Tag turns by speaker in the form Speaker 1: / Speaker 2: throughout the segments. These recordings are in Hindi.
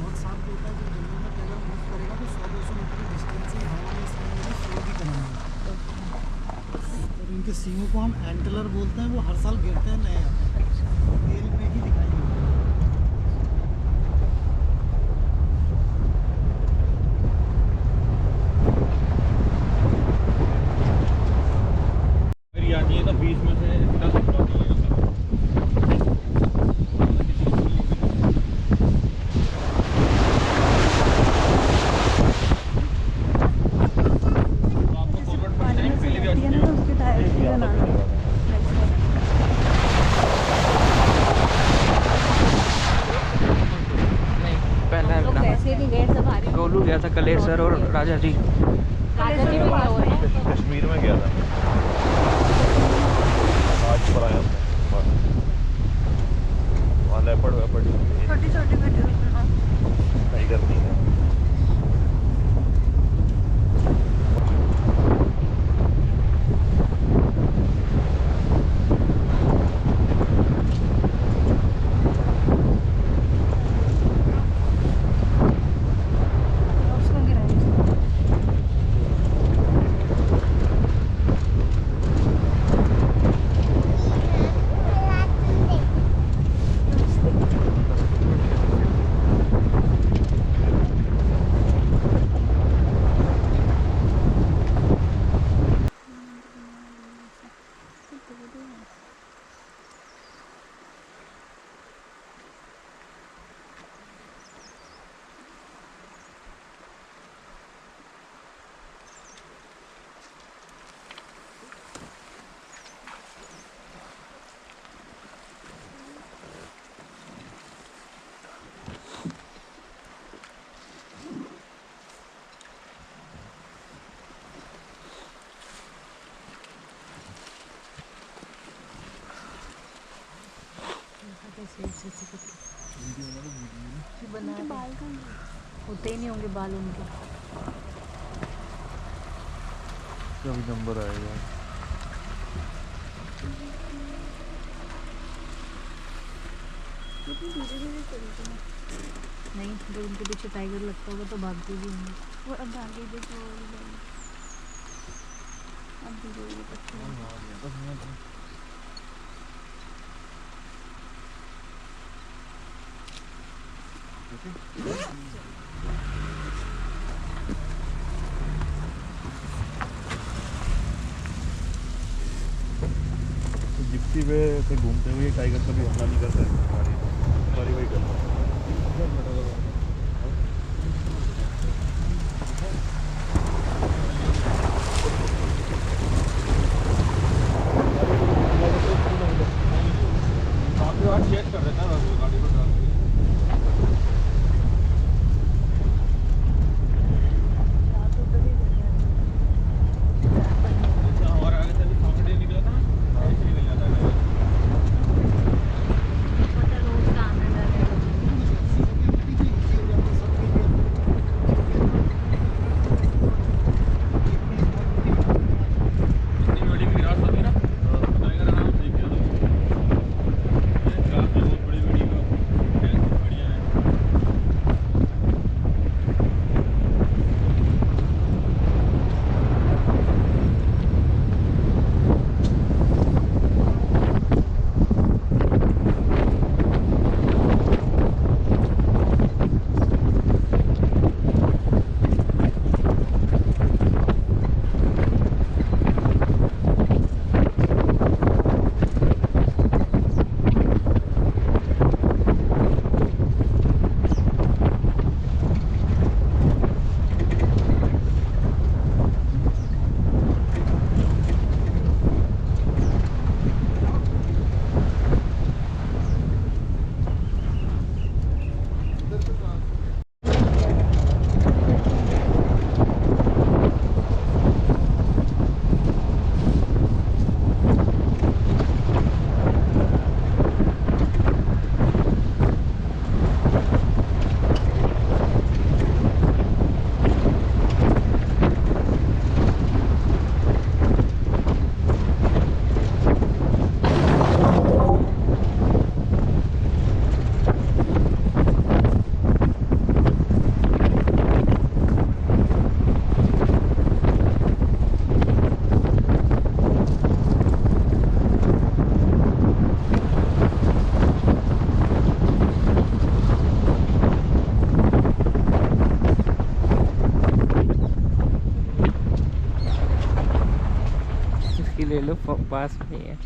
Speaker 1: बहुत शार्प होता है, जब जंगल में टाइगर मूव करेगा तो 100-200 मीटर की डिस्टेंस से हवा में इसलिए शोर भी करेंगे। और इनके सींगों को हम एंटलर बोलते हैं, वो हर साल गिरते हैं, नए आते हैं, तेल में ही दिखाई देते हैं।
Speaker 2: आती है तो 20 में से 10 उठाती है।
Speaker 3: गोलू गया था, कलेर सर और राजा जी।
Speaker 4: राजा जी भी गया हुआ है।
Speaker 2: कश्मीर में गया था आज पर आया वहाँ लेपर्ड वेपर्ड
Speaker 4: छोटी छोटी वीडियो
Speaker 2: टाइगर नहीं है।
Speaker 4: होते ही नहीं होंगे बाल उनके।
Speaker 2: कभी नंबर आएगा।
Speaker 4: नहीं, जब उनके पीछे टाइगर लगता होगा तो भागते भी होंगे।
Speaker 5: वो अब भागे देखो, अब धीरे
Speaker 2: जिप्सी पे घूमते हुए टाइगर कभी हमला नहीं करता है। हमारी वही करता है। चेक कर रहे थे गाड़ी को डाल के। हमारे आगे से भी कॉमेडी निकला था ना, ऐसे निकल जाता है।
Speaker 4: रोज का आनंद आ रहा
Speaker 2: इतनी बड़ी भी ग्रास होती है ना, टाइगर आराम से दिख जाता है। ये ग्रास बहुत बड़ी बड़ी
Speaker 3: पास में ही है।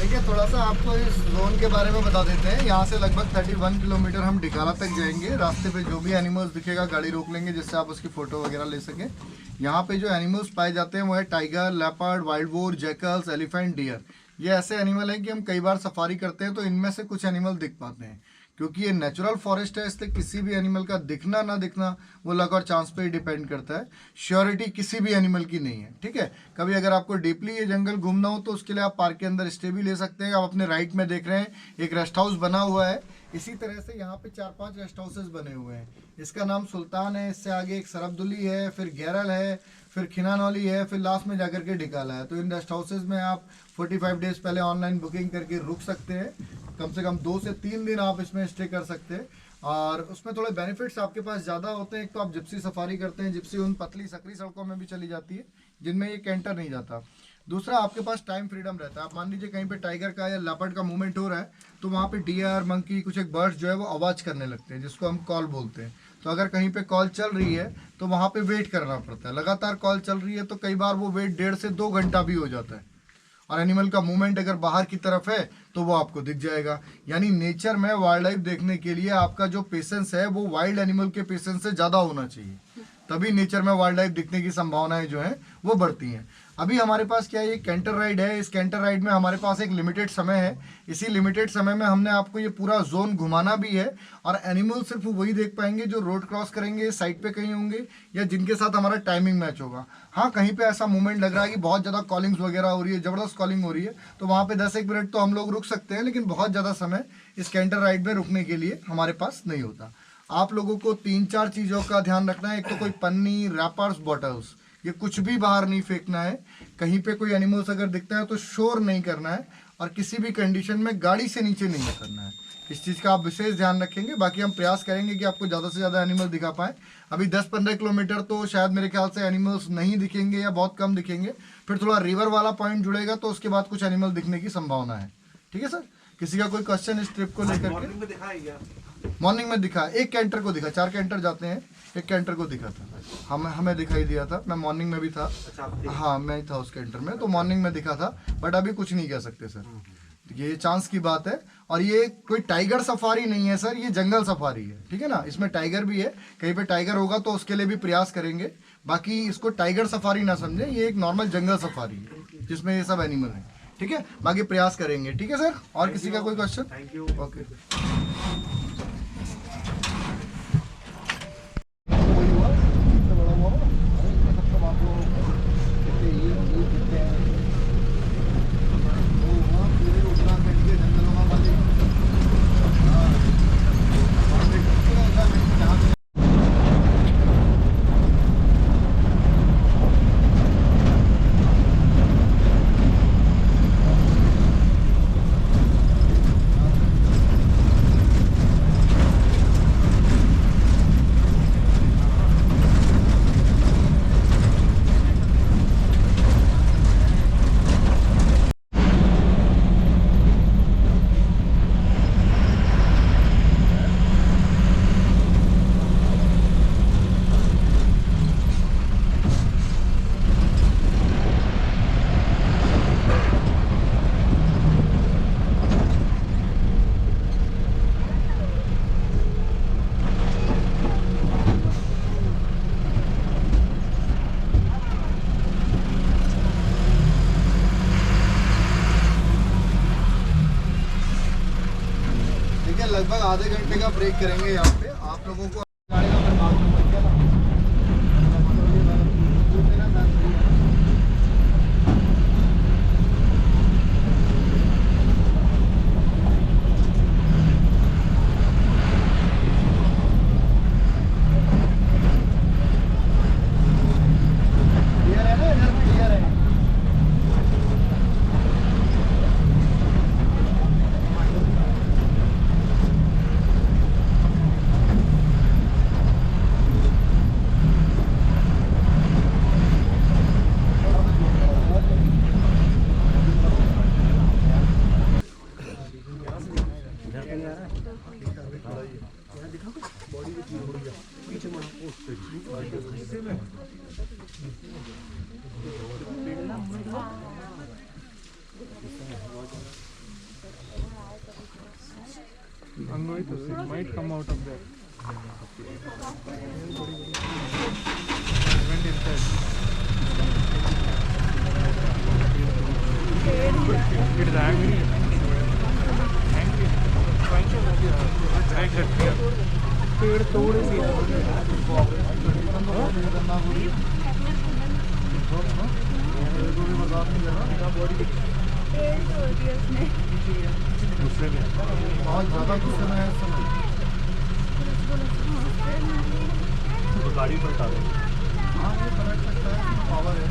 Speaker 6: देखिए थोड़ा सा आपको इस जोन के बारे में बता देते हैं। यहाँ से लगभग 31 किलोमीटर हम डिकाला तक जाएंगे। रास्ते पे जो भी एनिमल्स दिखेगा गाड़ी रोक लेंगे जिससे आप उसकी फ़ोटो वगैरह ले सकें। यहाँ पे जो एनिमल्स पाए जाते हैं वो है tiger, leopard, wild boar, jackals, elephant, deer. ये ऐसे एनिमल हैं कि हम कई बार सफारी करते हैं तो इनमें से कुछ एनिमल दिख पाते हैं। क्योंकि ये नेचुरल फॉरेस्ट है इसलिए किसी भी एनिमल का दिखना ना दिखना वो लक और चांस पे ही डिपेंड करता है। श्योरिटी किसी भी एनिमल की नहीं है, ठीक है। कभी अगर आपको डीपली ये जंगल घूमना हो तो उसके लिए आप पार्क के अंदर स्टे भी ले सकते हैं। आप अपने राइट में देख रहे हैं एक रेस्ट हाउस बना हुआ है। इसी तरह से यहाँ पे 4-5 रेस्ट हाउसेस बने हुए हैं। इसका नाम सुल्तान है, इससे आगे एक सरअब्दुली है, फिर गैरल है, फिर खिनानौली है, फिर लास्ट में जाकर के डिकाला है। तो इन रेस्ट हाउसेज में आप 45 डेज पहले ऑनलाइन बुकिंग करके रुक सकते हैं। कम से कम 2 से 3 दिन आप इसमें स्टे कर सकते हैं और उसमें थोड़े बेनिफिट्स आपके पास ज़्यादा होते हैं। एक तो आप जिप्सी सफारी करते हैं, जिप्सी उन पतली सकरी सड़कों में भी चली जाती है जिनमें ये कैंटर नहीं जाता। दूसरा आपके पास टाइम फ्रीडम रहता है। आप मान लीजिए कहीं पे टाइगर का या लेपर्ड का मूवमेंट हो रहा है तो वहाँ पे डियर, मंकी, कुछ एक बर्ड्स जो है वो आवाज़ करने लगते हैं जिसको हम कॉल बोलते हैं। तो अगर कहीं पे कॉल चल रही है तो वहाँ पे वेट करना पड़ता है। लगातार कॉल चल रही है तो कई बार वो वेट 1.5 से 2 घंटा भी हो जाता है। और एनिमल का मूवमेंट अगर बाहर की तरफ है तो वो आपको दिख जाएगा। यानी नेचर में वाइल्ड लाइफ देखने के लिए आपका जो पेशेंस है वो वाइल्ड एनिमल के पेशेंस से ज़्यादा होना चाहिए, तभी नेचर में वाइल्ड लाइफ दिखने की संभावनाएं जो हैं वो बढ़ती हैं। अभी हमारे पास क्या है, ये कैंटर राइड है। इस कैंटर राइड में हमारे पास एक लिमिटेड समय है। इसी लिमिटेड समय में हमने आपको ये पूरा जोन घुमाना भी है और एनिमल सिर्फ वही देख पाएंगे जो रोड क्रॉस करेंगे, साइड पे कहीं होंगे या जिनके साथ हमारा टाइमिंग मैच होगा। हाँ, कहीं पे ऐसा मूवमेंट लग रहा है कि बहुत ज़्यादा कॉलिंग्स वगैरह हो रही है, ज़बरदस्त कॉलिंग हो रही है, तो वहाँ पे 10-1 मिनट तो हम लोग रुक सकते हैं, लेकिन बहुत ज़्यादा समय इस कैंटर राइड में रुकने के लिए हमारे पास नहीं होता। आप लोगों को 3-4 चीज़ों का ध्यान रखना है। एक तो कोई पन्नी, रैपर्स, बॉटल्स, ये कुछ भी बाहर नहीं फेंकना है। कहीं पे कोई एनिमल्स अगर दिखता है तो शोर नहीं करना है और किसी भी कंडीशन में गाड़ी से नीचे नहीं उतरना है। इस चीज़ का आप विशेष ध्यान रखेंगे। बाकी हम प्रयास करेंगे कि आपको ज़्यादा से ज़्यादा एनिमल दिखा पाएँ। अभी 10-15 किलोमीटर तो शायद मेरे ख्याल से एनिमल्स नहीं दिखेंगे या बहुत कम दिखेंगे। फिर थोड़ा रिवर वाला पॉइंट जुड़ेगा तो उसके बाद कुछ एनिमल दिखने की संभावना है। ठीक है सर, किसी का कोई क्वेश्चन इस ट्रिप को लेकर के? मॉर्निंग में दिखा, एक कैंटर को दिखा। 4 कैंटर जाते हैं, एक कैंटर को दिखा था। हमें दिखाई दिया था। मैं मॉर्निंग में भी था। हाँ, मैं ही था उस कैंटर में, तो मॉर्निंग में दिखा था। बट अभी कुछ नहीं कह सकते सर, ये चांस की बात है। और ये कोई टाइगर सफारी नहीं है सर, ये जंगल सफारी है। ठीक है ना, इसमें टाइगर भी है। कहीं पे टाइगर होगा तो उसके लिए भी प्रयास करेंगे। बाकी इसको टाइगर सफारी ना समझे, ये एक नॉर्मल जंगल सफारी है जिसमें ये सब एनिमल है। ठीक है, बाकी प्रयास करेंगे। ठीक है सर, और किसी का कोई क्वेश्चन? Thank you. ओके। लगभग आधे घंटे का ब्रेक करेंगे यहाँ पे। आप लोगों को गाड़ी का बर्बाद नंबर क्या ना
Speaker 2: I'm going to see. It might come out of there. I went inside. It is angry. Angry. पेड़ तोड़ दिया गुस्से में
Speaker 6: बहुत ज़्यादा गुस्से में है इस समय।
Speaker 2: तो गाड़ी पलटा दो।
Speaker 6: हाँ ये पलट सकता है, इसमें पावर है।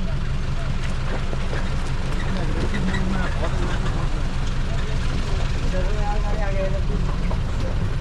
Speaker 6: लेकिन एग्रेसिव मोड में है, बहुत aggressive mode में है।